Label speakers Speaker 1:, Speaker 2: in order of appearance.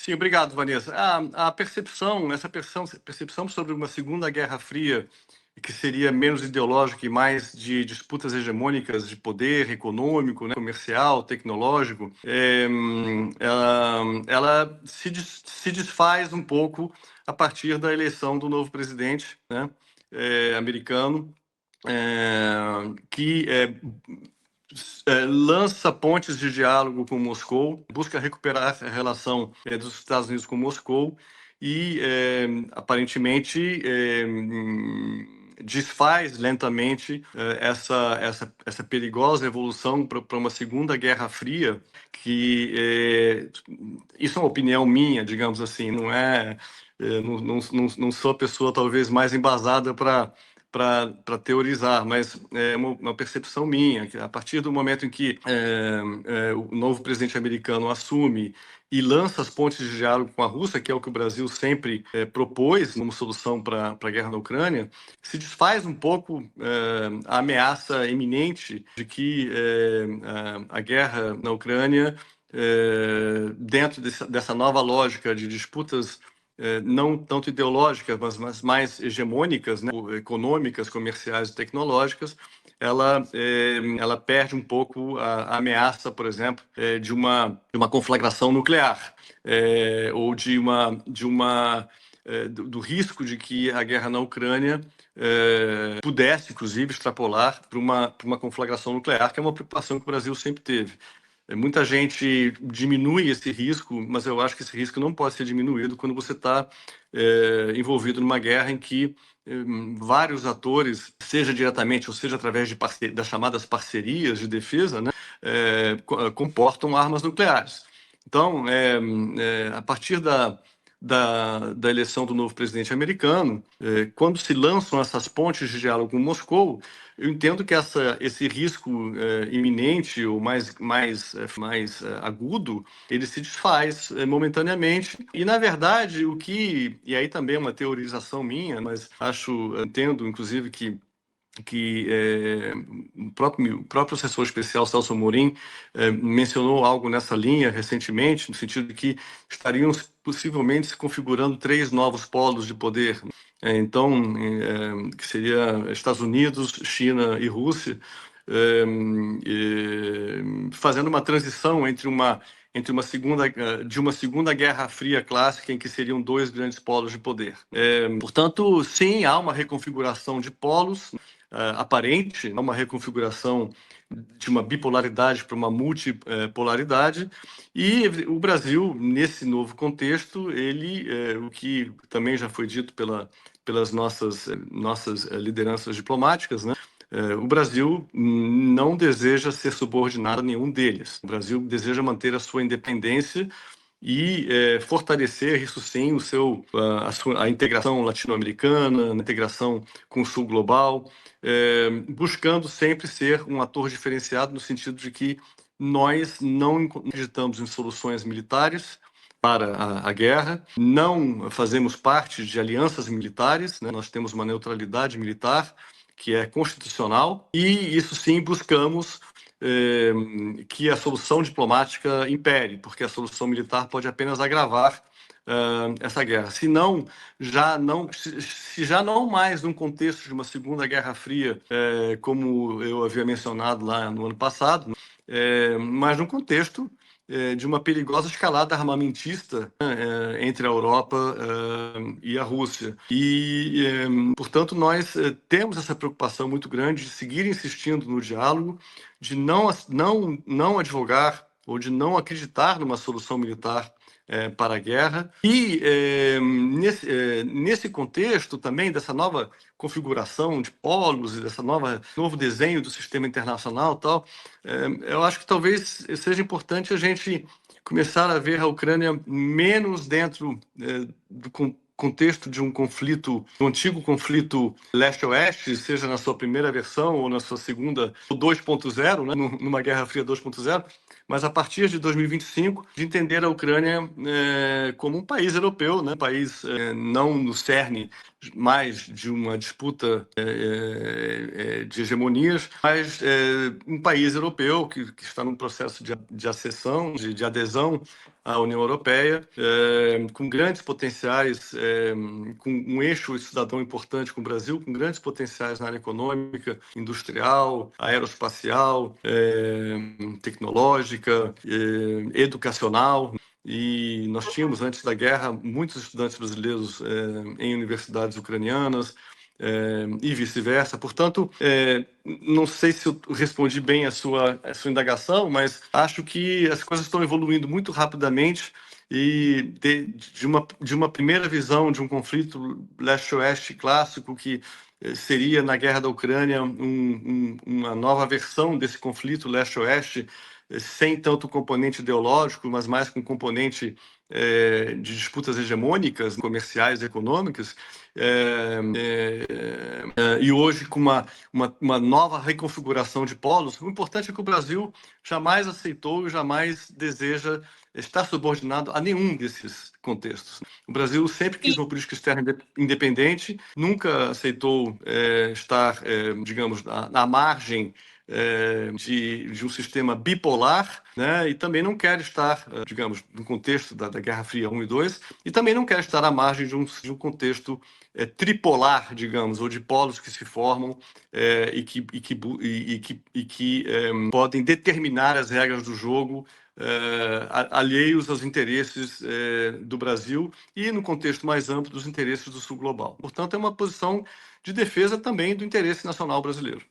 Speaker 1: Sim, obrigado, Vanessa. A percepção, percepção sobre uma Segunda Guerra Fria, que seria menos ideológica e mais de disputas hegemônicas de poder econômico, né, comercial, tecnológico, ela se desfaz um pouco a partir da eleição do novo presidente, né, americano, que lança pontes de diálogo com Moscou, busca recuperar a relação dos Estados Unidos com Moscou e, aparentemente, desfaz lentamente essa perigosa evolução para uma Segunda Guerra Fria, que isso é uma opinião minha, digamos assim, não é, não sou a pessoa talvez mais embasada para teorizar, mas é uma percepção minha, que a partir do momento em que o novo presidente americano assume e lança as pontes de diálogo com a Rússia, que é o que o Brasil sempre propôs como solução para a guerra na Ucrânia, se desfaz um pouco a ameaça iminente de que a guerra na Ucrânia, dentro dessa nova lógica de disputas não tanto ideológicas, mas mais hegemônicas, né, econômicas, comerciais e tecnológicas, ela perde um pouco a ameaça, por exemplo, de uma conflagração nuclear, ou do risco de que a guerra na Ucrânia pudesse, inclusive, extrapolar para uma conflagração nuclear, que é uma preocupação que o Brasil sempre teve. Muita gente diminui esse risco, mas eu acho que esse risco não pode ser diminuído quando você está envolvido numa guerra em que vários atores, seja diretamente ou seja através das chamadas parcerias de defesa, né, comportam armas nucleares. Então, a partir da eleição do novo presidente americano, quando se lançam essas pontes de diálogo com Moscou, eu entendo que esse risco iminente ou mais agudo, ele se desfaz momentaneamente. E, na verdade, e aí também é uma teorização minha, mas entendo, inclusive, que o próprio assessor especial Celso Amorim mencionou algo nessa linha recentemente, no sentido de que estariam possivelmente se configurando 3 novos polos de poder. Então, que seria Estados Unidos, China e Rússia, fazendo uma transição entre de uma segunda Guerra Fria clássica, em que seriam 2 grandes polos de poder. Portanto, sim, há uma reconfiguração de polos aparente, uma reconfiguração de uma bipolaridade para uma multipolaridade, e o Brasil, nesse novo contexto, o que também já foi dito pelas nossas lideranças diplomáticas, né? O Brasil não deseja ser subordinado a nenhum deles. O Brasil deseja manter a sua independência e fortalecer, isso sim, a integração latino-americana, a integração com o sul global, buscando sempre ser um ator diferenciado no sentido de que nós não acreditamos em soluções militares para a guerra, não fazemos parte de alianças militares, né? Nós temos uma neutralidade militar que é constitucional, e isso sim buscamos que a solução diplomática impere, porque a solução militar pode apenas agravar essa guerra. Se já não mais num contexto de uma Segunda Guerra Fria, como eu havia mencionado lá no ano passado, mas num contexto de uma perigosa escalada armamentista, né, entre a Europa e a Rússia. E, portanto, nós temos essa preocupação muito grande de seguir insistindo no diálogo, de não advogar ou de não acreditar numa solução militar para a guerra. E nesse contexto também dessa nova configuração de polos e dessa novo desenho do sistema internacional, tal, eu acho que talvez seja importante a gente começar a ver a Ucrânia menos dentro do contexto de um conflito, do antigo conflito leste-oeste, seja na sua primeira versão ou na sua segunda, ou 2.0, né, numa Guerra Fria 2.0, mas a partir de 2025, de entender a Ucrânia como um país europeu, né? Um país não no cerne mais de uma disputa de hegemonias, mas um país europeu que está num processo de acessão, de adesão à União Europeia, com grandes potenciais, com um eixo cidadão importante com o Brasil, com grandes potenciais na área econômica, industrial, aeroespacial, tecnológica, educacional. E nós tínhamos, antes da guerra, muitos estudantes brasileiros em universidades ucranianas, e vice-versa. Portanto, não sei se eu respondi bem a sua indagação, mas acho que as coisas estão evoluindo muito rapidamente e de uma primeira visão de um conflito leste-oeste clássico que seria, na guerra da Ucrânia, uma nova versão desse conflito leste-oeste, sem tanto componente ideológico, mas mais com componente de disputas hegemônicas, comerciais, econômicas, e hoje com uma nova reconfiguração de polos. O importante é que o Brasil jamais aceitou e jamais deseja estar subordinado a nenhum desses contextos. O Brasil sempre quis uma política externa independente, nunca aceitou estar, digamos, na margem de um sistema bipolar, né? E também não quer estar, digamos, no contexto da Guerra Fria 1 e 2, e também não quer estar à margem de um contexto tripolar, digamos, ou de polos que se formam e que podem determinar as regras do jogo alheios aos interesses do Brasil e, no contexto mais amplo, dos interesses do Sul global. Portanto, é uma posição de defesa também do interesse nacional brasileiro.